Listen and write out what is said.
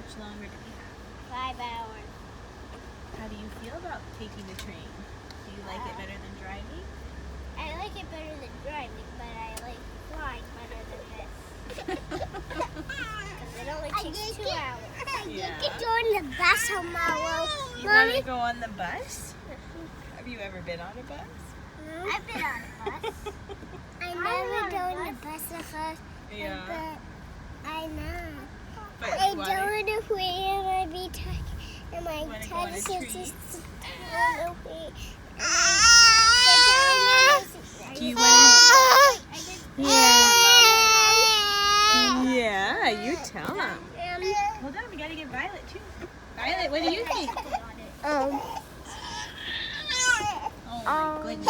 much longer do we have? 5 hours. How do you feel about taking the train? Do you like it better than driving? I like it better than driving, but I like flying better than this. Because it only takes 2 hours. Yeah. You can go on the bus tomorrow. You want to go on the bus? Have you ever been on a bus? I've been on a bus. I never go on the bus before. Yeah. But I know. But I you don't wanna- want to wait and I be tired. And my wanna go on a sister's treat? Do you want to? Yeah, you tell them. Hold on, we gotta get Violet too. Violet, what do you think? Oh my goodness.